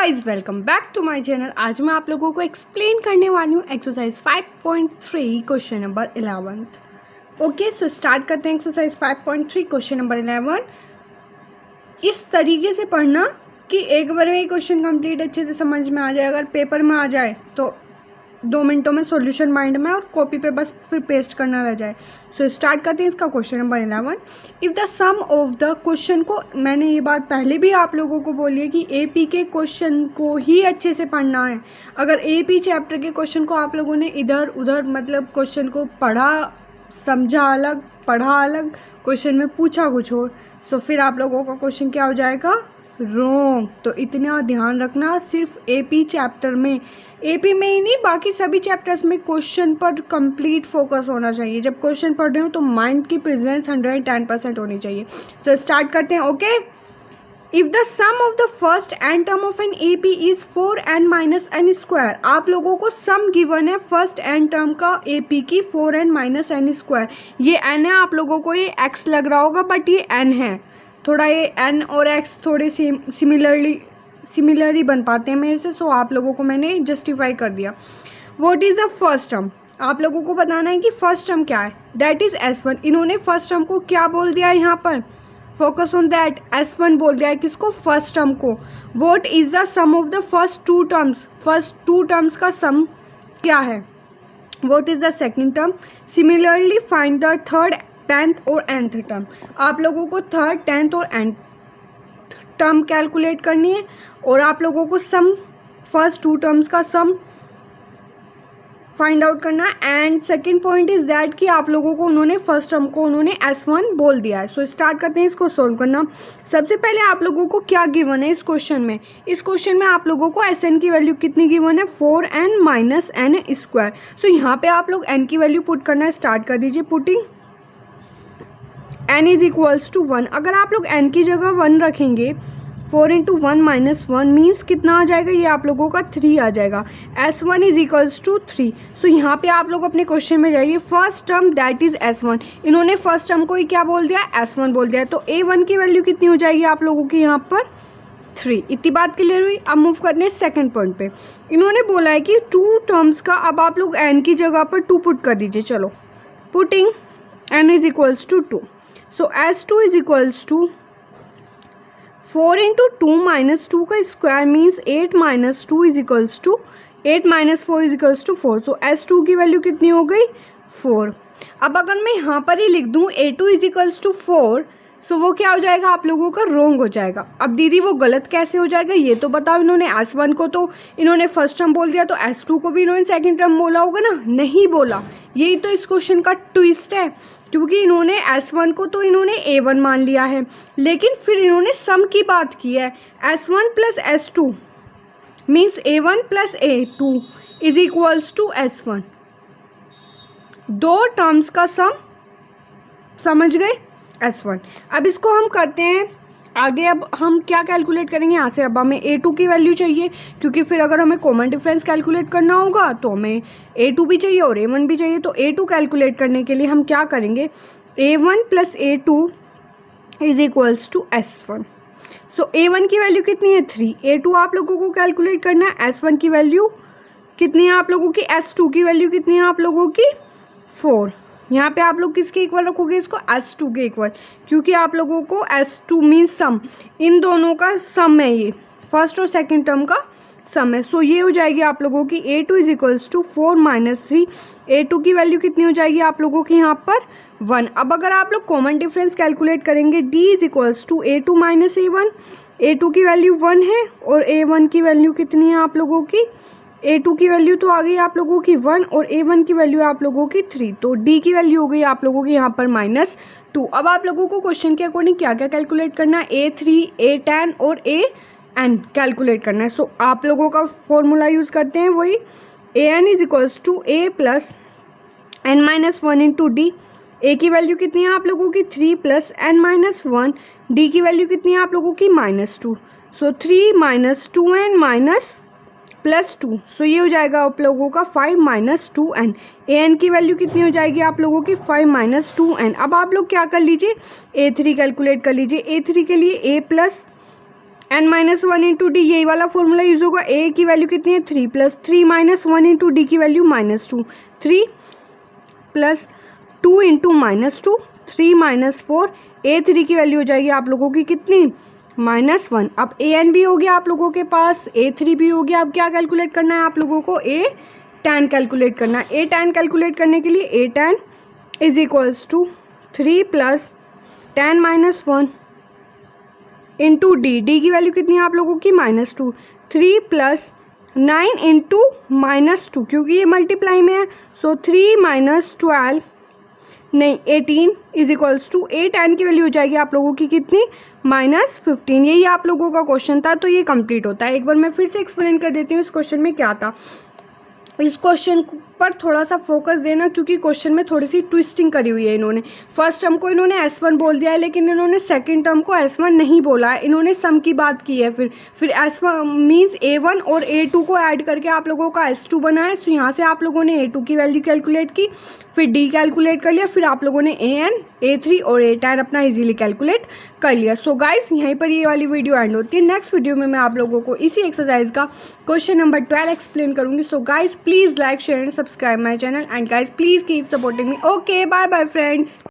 Guys welcome back to my channel. आज मैं आप लोगों को एक्सप्लेन करने वाली हूँ exercise 5.3 question number 11। Okay, so start करते हैं एक्सरसाइज 5.3 क्वेश्चन नंबर 11। इस तरीके से पढ़ना कि एक बार में क्वेश्चन कंप्लीट अच्छे से समझ में आ जाए। अगर पेपर में आ जाए तो 2 मिनटों में सॉल्यूशन माइंड में और कॉपी पे बस फिर पेस्ट करना रह जाए। सो स्टार्ट करते हैं इसका question number 11। If the sum of the question को, मैंने ये बात पहले भी आप लोगों को बोली है कि एपी के क्वेश्चन को ही अच्छे से पढ़ना है। अगर एपी चैप्टर के क्वेश्चन को आप लोगों ने इधर उधर मतलब क्वेश्चन को पढ़ा समझा अलग, पढ़ा अलग, क्वेश्चन में पूछा कुछ और, सो फिर आप लोगों का क्वेश्चन क्या हो जाएगा, रॉन्ग। तो इतना ध्यान रखना, सिर्फ एपी चैप्टर में, एपी में ही नहीं बाकी सभी चैप्टर्स में क्वेश्चन पर कंप्लीट फोकस होना चाहिए। जब क्वेश्चन पढ़ रहे हो तो माइंड की प्रेजेंस 110% होनी चाहिए। तो स्टार्ट करते हैं। Okay, if the sum of the first n term of an AP is 4n minus n square. आप लोगों को सम गिवन है फर्स्ट एन टर्म का एपी की 4n माइनस एन स्क्वायर। ये n है, आप लोगों को ये x लग रहा होगा बट ये n है। थोड़ा ये n और x थोड़े सिमिलरली बन पाते हैं मेरे से, सो आप लोगों को मैंने जस्टिफाई कर दिया। What is the first term, आप लोगों को बताना है कि फर्स्ट टर्म क्या है। That is S1। इन्होंने फर्स्ट टर्म को क्या बोल दिया है यहाँ पर, फोकस ऑन दैट, S1 बोल दिया है किसको, फर्स्ट टर्म को। What is the sum of the first two terms, first two terms का सम क्या है। What is the second term. Similarly find the third, 10th और nth टर्म। आप लोगों को थर्ड, 10th और nth टर्म कैलकुलेट करनी है और आप लोगों को सम फर्स्ट टू टर्म्स का सम फाइंड आउट करना है। And second point is that कि आप लोगों को उन्होंने फर्स्ट टर्म को उन्होंने S1 बोल दिया है। सो स्टार्ट करते हैं इसको सोल्व करना। सबसे पहले आप लोगों को क्या गिवन है इस क्वेश्चन में, इस क्वेश्चन में आप लोगों को Sn की वैल्यू कितनी गिवन है, 4n माइनस एन स्क्वायर। सो यहाँ पे आप लोग n की वैल्यू पुट करना स्टार्ट कर दीजिए। Putting n is equals to 1। अगर आप लोग n की जगह 1 रखेंगे, 4 इंटू 1 माइनस 1 मीन्स कितना आ जाएगा, ये आप लोगों का 3 आ जाएगा। S1 is equals to 3। सो यहाँ पे आप लोग अपने क्वेश्चन में जाइए, first term that is S1। इन्होंने फर्स्ट टर्म को ही क्या बोल दिया, S1 बोल दिया। तो A1 की वैल्यू कितनी हो जाएगी आप लोगों की यहाँ पर, 3। इतनी बात क्लियर हुई। अब मूव करने हैं सेकेंड पॉइंट पे। इन्होंने बोला है कि टू टर्म्स का, अब आप लोग n की जगह पर 2 पुट कर दीजिए। चलो, putting n is equals to 2। So S2 is equals to 4 into 2 minus 2 का square means 8 minus 2 is equals to 8 minus 4 is equals to 4। So S2 की वैल्यू कितनी हो गई, 4। अब अगर मैं यहाँ पर ही लिख दूँ A2 इज इक्वल्स टू 4, सो वो क्या हो जाएगा आप लोगों का, रॉन्ग हो जाएगा। अब दीदी वो गलत कैसे हो जाएगा ये तो बताओ। इन्होंने S1 को तो इन्होंने फर्स्ट टर्म बोल दिया, तो S2 को भी इन्होंने सेकंड टर्म बोला होगा ना, नहीं बोला। यही तो इस क्वेश्चन का ट्विस्ट है, क्योंकि इन्होंने S1 को तो इन्होंने A1 मान लिया है, लेकिन फिर इन्होंने सम की बात की है। S1 plus S2 means A1 plus A2 is equals to S1। दो टर्म्स का सम, समझ गए, S1। अब इसको हम करते हैं आगे। अब हम क्या कैलकुलेट करेंगे यहाँ से, अब हमें A2 की वैल्यू चाहिए, क्योंकि फिर अगर हमें कॉमन डिफरेंस कैलकुलेट करना होगा तो हमें A2 भी चाहिए और A1 भी चाहिए। तो A2 कैलकुलेट करने के लिए हम क्या करेंगे, A1 plus A2 is equals to S1। So A1 की वैल्यू कितनी है, 3। A2 आप लोगों को कैलकुलेट करना है, S1 की वैल्यू कितनी है आप लोगों की, S2 की वैल्यू कितनी है आप लोगों की, 4। यहाँ पे आप लोग किसके इक्वल रखोगे इसको, S2 के इक्वल, क्योंकि आप लोगों को S2 मीन्स सम, इन दोनों का सम है, ये फर्स्ट और सेकंड टर्म का सम है। सो ये हो जाएगी आप लोगों की A2 is equals to 4 minus 3। A2 की वैल्यू कितनी हो जाएगी आप लोगों की यहाँ पर, 1। अब अगर आप लोग कॉमन डिफरेंस कैलकुलेट करेंगे, D is equals to A2 minus A1। A2 की वैल्यू 1 है और A1 की वैल्यू कितनी है आप लोगों की, A2 की वैल्यू तो आ गई आप लोगों की 1 और A1 की वैल्यू आप लोगों की 3। तो D की वैल्यू हो गई आप लोगों की यहाँ पर -2। अब आप लोगों को क्वेश्चन के अकॉर्डिंग क्या क्या कैलकुलेट करना है, A3, A10 और AN कैलकुलेट करना है। सो आप लोगों का फॉर्मूला यूज़ करते हैं वही, AN is equals to A plus n minus 1 into D। A की वैल्यू कितनी है आप लोगों की, 3 प्लस n माइनस 1। D की वैल्यू कितनी है आप लोगों की, -2। So 3 minus 2n minus plus 2। So ये हो जाएगा आप लोगों का 5 माइनस 2n। an की वैल्यू कितनी हो जाएगी आप लोगों की, 5 माइनस 2n। अब आप लोग क्या कर लीजिए, A3 कैलकुलेट कर लीजिए। A3 के लिए A plus n minus one into D, यही वाला फॉर्मूला यूज़ होगा। ए की वैल्यू कितनी है 3 plus 3 minus one into D की value -2, 3 plus 2 into -2, 3 minus 4, A3 की वैल्यू हो जाएगी आप लोगों की कितनी -1। अब an भी हो गया आप लोगों के पास, A3 भी हो गया। अब क्या कैलकुलेट करना है आप लोगों को, A10 कैलकुलेट करना है। A10 कैलकुलेट करने के लिए A10 is equals to 3 plus 10 minus 1 into D, D की वैल्यू कितनी है आप लोगों की -2, 3 प्लस 9 इंटू -2, क्योंकि ये मल्टीप्लाई में है, सो 3 माइनस 12 नहीं 18 इज इक्वल्स टू A10 की वैल्यू हो जाएगी आप लोगों की कितनी -15। यही आप लोगों का क्वेश्चन था, तो ये कंप्लीट होता है। एक बार मैं फिर से एक्सप्लेन कर देती हूँ इस क्वेश्चन में क्या था। इस क्वेश्चन पर थोड़ा सा फोकस देना, क्योंकि क्वेश्चन में थोड़ी सी ट्विस्टिंग करी हुई है इन्होंने। फर्स्ट टर्म को इन्होंने S1 बोल दिया है, लेकिन इन्होंने सेकंड टर्म को S1 नहीं बोला है, इन्होंने सम की बात की है। फिर S1 मीन्स A1 और A2 को ऐड करके आप लोगों का S2 बना है। सो यहाँ से आप लोगों ने A2 की वैल्यू कैलकुलेट की, फिर D कैलकुलेट कर लिया, फिर आप लोगों ने AN, A3 और A10 अपना इजीली कैलकुलेट कर लिया। सो गाइस यहीं पर ये वाली वीडियो एंड होती है। नेक्स्ट वीडियो में मैं आप लोगों को इसी एक्सरसाइज का क्वेश्चन नंबर 12 एक्सप्लेन करूँगी। So guys please like share and subscribe my channel, and guys please keep supporting me. Okay, bye bye friends.